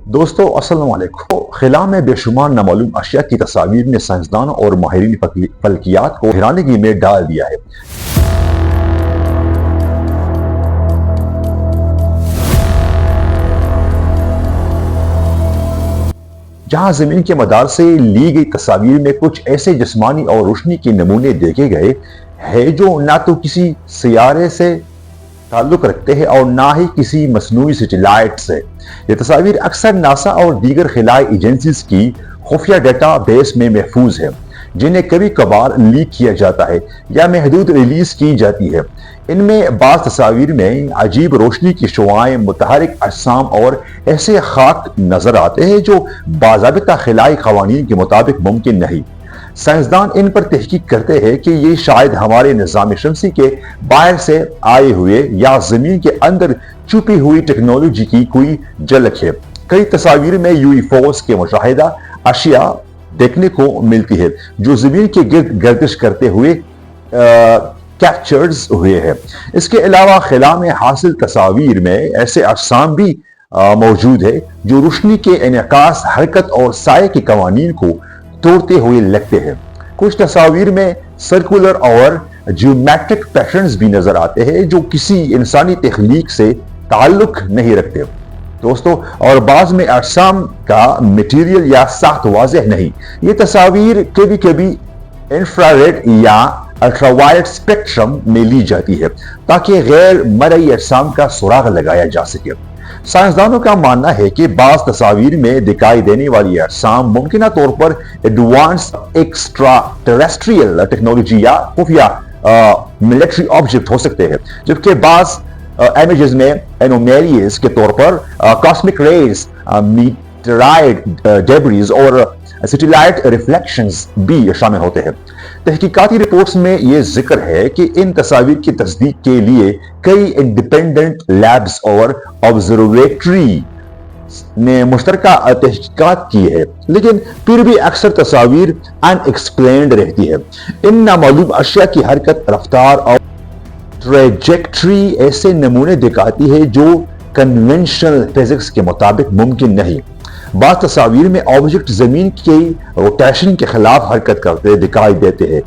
دوستو السلام علیکم۔ خلا میں بے شمار نامعلوم اشیاء کی تصاویر نے سائنسدانوں اور ماہرین فلکیات کو حیرانگی میں ڈال دیا ہے۔ جہاں زمین کے مدار سے لی گئی تصاویر میں کچھ ایسے جسمانی اور روشنی کے نمونے دیکھے گئے ہیں جو نہ تو کسی سیارے سے تعلق رکھتے ہیں اور نہ ہی کسی مصنوعی سیٹلائٹ سے۔ یہ تصاویر اکثر ناسا اور دیگر خلائی ایجنسیز کی خفیہ ڈیٹا بیس میں محفوظ ہیں، جنہیں کبھی کبھار لیک کیا جاتا ہے یا محدود ریلیز کی جاتی ہے۔ ان میں بعض تصاویر میں عجیب روشنی کی شعاعیں، متحرک اجسام اور ایسے خاک نظر آتے ہیں جو باضابطہ خلائی قوانین کے مطابق ممکن نہیں۔ سائنسدان ان پر تحقیق کرتے ہیں کہ یہ شاید ہمارے نظام شمسی کے باہر سے آئے ہوئے یا زمین کے اندر چھپی ہوئی ٹیکنالوجی کی کوئی جھلک ہے۔ کئی تصاویر میں UFOs کے مشاہدہ اشیاء دیکھنے کو ملتی ہے جو زمین کے گرد گردش کرتے ہوئے کیپچرز ہوئے ہیں۔ اس کے علاوہ خلا میں حاصل تصاویر میں ایسے اجسام بھی موجود ہیں جو روشنی کے انعکاس، حرکت اور سائے کے قوانین کو توڑتے ہوئے لگتے ہیں۔ کچھ تصاویر میں سرکولر اور جیومیٹرک پیٹرنز بھی نظر آتے ہیں جو کسی انسانی تخلیق سے تعلق نہیں رکھتے دوستو، اور بعض میں اجسام کا میٹیریل یا ساخت واضح نہیں۔ یہ تصاویر کبھی کبھی انفراریڈ یا الٹراوائلٹ اسپیکٹرم میں لی جاتی ہے تاکہ غیر مرئی اجسام کا سراغ لگایا جا سکے۔ سائنسدانوں کا ماننا ہے کہ بعض تصاویر میں دکھائی دینے والی اجسام ممکنہ طور پر ایڈوانس ایکسٹرا ٹیریسٹریل ٹیکنالوجی یا خفیہ ملٹری آبجیکٹ ہو سکتے ہیں، جبکہ بعض امیجز میں انومیلیز کے طور پر کاسمک ریز، میٹرائڈ ڈیبریز اور سیٹلائٹ ریفلیکشنز بھی شامل ہوتے ہیں۔ تحقیقاتی رپورٹس میں یہ ذکر ہے کہ ان تصاویر کی تصدیق کے لیے کئی انڈیپینڈنٹ لیبز اور آبزرویٹری نے مشترکہ تحقیقات کی ہے، لیکن پھر بھی اکثر تصاویر ان ایکسپلینڈ رہتی ہے۔ ان نامعلوم اشیاء کی حرکت، رفتار اور ٹریجیکٹری ایسے نمونے دکھاتی ہے جو کنونشنل فزکس کے مطابق ممکن نہیں۔ بعض تصاویر میں آبجیکٹ زمین کی روٹیشن کے خلاف حرکت کرتے دکھائی دیتے ہیں۔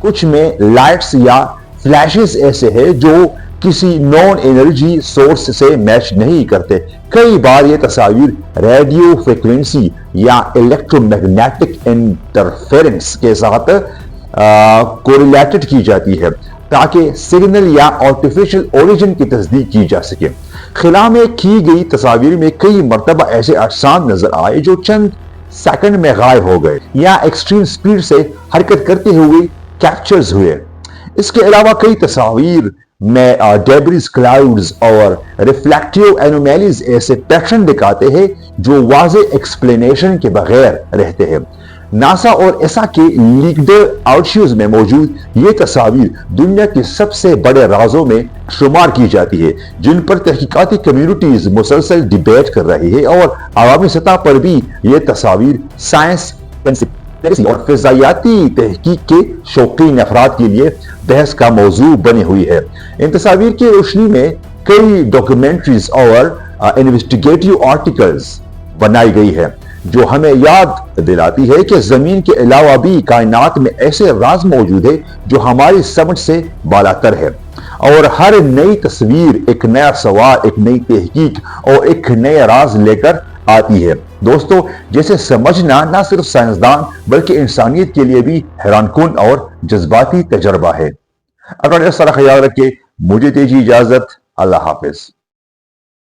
کچھ میں لائٹس یا فلیشز ایسے ہیں جو کسی نون انرجی سورس سے میچ نہیں کرتے۔ کئی بار یہ تصاویر ریڈیو فریکوینسی یا الیکٹرو میگنیٹک انٹرفیرنس کے ساتھ کوریلیٹڈ کی جاتی ہے تاکہ سگنل یا آرٹیفیشل اوریجن کی تصدیق کی جا سکے۔ خلا میں کی گئی تصاویر میں کئی مرتبہ ایسے اجسام نظر آئے جو چند سیکنڈ میں غائب ہو گئے یا ایکسٹریم سپیڈ سے حرکت کرتے ہوئے کیپچرز ہوئے۔ اس کے علاوہ کئی تصاویر میں ڈیبریز، کلاؤڈز اور ریفلیکٹیو انومیلیز ایسے پیٹرن دکھاتے ہیں جو واضح ایکسپلینیشن کے بغیر رہتے ہیں۔ ناسا اور ایسا کے لیکڈ آرشیوز میں موجود یہ تصاویر دنیا کے سب سے بڑے رازوں میں شمار کی جاتی ہے، جن پر تحقیقاتی کمیونٹیز مسلسل ڈیبیٹ کر رہی ہے، اور عوامی سطح پر بھی یہ تصاویر سائنس اور فضائیاتی تحقیق کے شوقین افراد کے لیے بحث کا موضوع بنی ہوئی ہے۔ ان تصاویر کی روشنی میں کئی ڈاکیومنٹریز اور انویسٹیگیٹیو آرٹیکلز بنائی گئی ہے جو ہمیں یاد دلاتی ہے کہ زمین کے علاوہ بھی کائنات میں ایسے راز موجود ہیں جو ہماری سمجھ سے بالاتر ہے، اور ہر نئی تصویر ایک نیا سوال، ایک نئی تحقیق اور ایک نئے راز لے کر آتی ہے دوستو، جیسے سمجھنا نہ صرف سائنسدان بلکہ انسانیت کے لیے بھی حیران کن اور جذباتی تجربہ ہے۔ اگر اس طرح خیال رکھے، مجھے دیجیے اجازت۔ اللہ حافظ۔